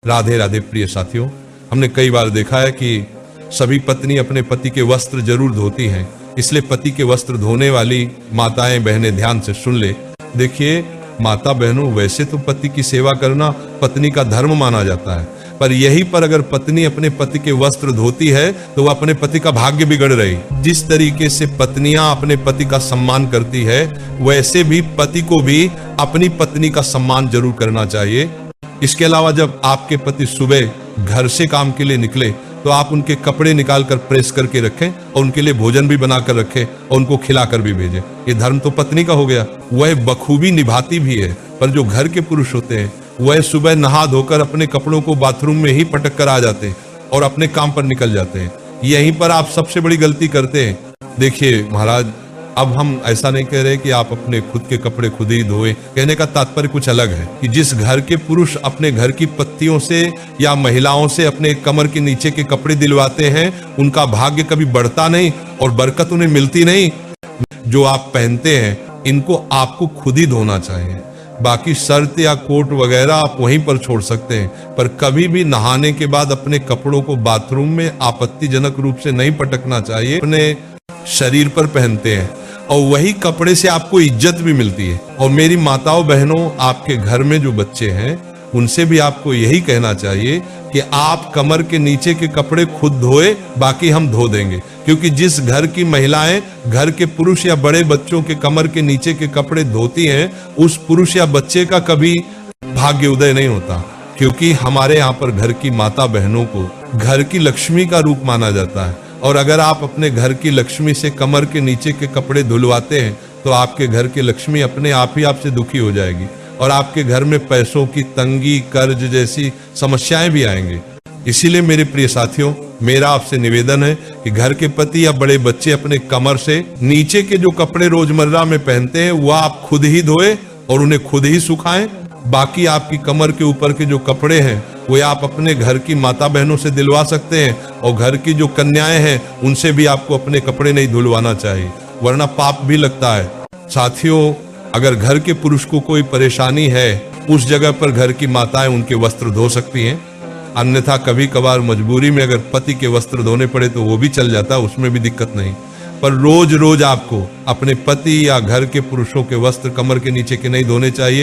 राधे राधे प्रिय साथियों, हमने कई बार देखा है कि सभी पत्नी अपने पति के वस्त्र जरूर धोती हैं। इसलिए पति के वस्त्र धोने वाली माताएं बहनें ध्यान से सुन ले। देखिए माता बहनों, वैसे तो पति की सेवा करना पत्नी का धर्म माना जाता है, पर यहीं पर अगर पत्नी अपने पति के वस्त्र धोती है तो वह अपने पति का भाग्य बिगड़ रही। जिस तरीके से पत्नियां अपने पति का सम्मान करती है, वैसे भी पति को भी अपनी पत्नी का सम्मान जरूर करना चाहिए। इसके अलावा जब आपके पति सुबह घर से काम के लिए निकले तो आप उनके कपड़े निकालकर प्रेस करके रखें और उनके लिए भोजन भी बनाकर रखें और उनको खिलाकर भी भेजें। ये धर्म तो पत्नी का हो गया, वह बखूबी निभाती भी है। पर जो घर के पुरुष होते हैं वह सुबह नहा धोकर अपने कपड़ों को बाथरूम में ही पटक कर आ जाते हैं और अपने काम पर निकल जाते हैं। यहीं पर आप सबसे बड़ी गलती करते हैं। देखिए महाराज, अब हम ऐसा नहीं कह रहे कि आप अपने खुद के कपड़े खुद ही धोए। कहने का तात्पर्य कुछ अलग है कि जिस घर के पुरुष अपने घर की पत्नियों से या महिलाओं से अपने कमर के नीचे के कपड़े दिलवाते हैं, उनका भाग्य कभी बढ़ता नहीं और बरकत उन्हें मिलती नहीं। जो आप पहनते हैं इनको आपको खुद ही धोना चाहिए। बाकी शर्ट या कोट वगैरह आप वहीं पर छोड़ सकते हैं, पर कभी भी नहाने के बाद अपने कपड़ों को बाथरूम में आपत्तिजनक रूप से नहीं पटकना चाहिए। अपने शरीर पर पहनते हैं और वही कपड़े से आपको इज्जत भी मिलती है। और मेरी माताओं बहनों, आपके घर में जो बच्चे हैं उनसे भी आपको यही कहना चाहिए कि आप कमर के नीचे के कपड़े खुद धोए, बाकी हम धो देंगे। क्योंकि जिस घर की महिलाएं घर के पुरुष या बड़े बच्चों के कमर के नीचे के कपड़े धोती हैं, उस पुरुष या बच्चे का कभी भाग्य उदय नहीं होता। क्योंकि हमारे यहाँ पर घर की माता बहनों को घर की लक्ष्मी का रूप माना जाता है। और अगर आप अपने घर की लक्ष्मी से कमर के नीचे के कपड़े धुलवाते हैं तो आपके घर की लक्ष्मी अपने आप ही आपसे दुखी हो जाएगी और आपके घर में पैसों की तंगी, कर्ज जैसी समस्याएं भी आएंगे। इसीलिए मेरे प्रिय साथियों, मेरा आपसे निवेदन है कि घर के पति या बड़े बच्चे अपने कमर से नीचे के जो कपड़े रोजमर्रा में पहनते हैं वह आप खुद ही धोए और उन्हें खुद ही सुखाएं। बाकी आपकी कमर के ऊपर के जो कपड़े हैं वो आप अपने घर की माता बहनों से दिलवा सकते हैं और घर की जो कन्याएं हैं उनसे भी आपको अपने कपड़े नहीं धुलवाना चाहिए, वरना पाप भी लगता है। साथियों, अगर घर के पुरुष को कोई परेशानी है, उस जगह पर घर की माताएं उनके वस्त्र धो सकती हैं। अन्यथा कभी कभार मजबूरी में अगर पति के वस्त्र धोने पड़े तो वो भी चल जाता है, उसमें भी दिक्कत नहीं। पर रोज रोज आपको अपने पति या घर के पुरुषों के वस्त्र कमर के नीचे के नहीं धोने चाहिए।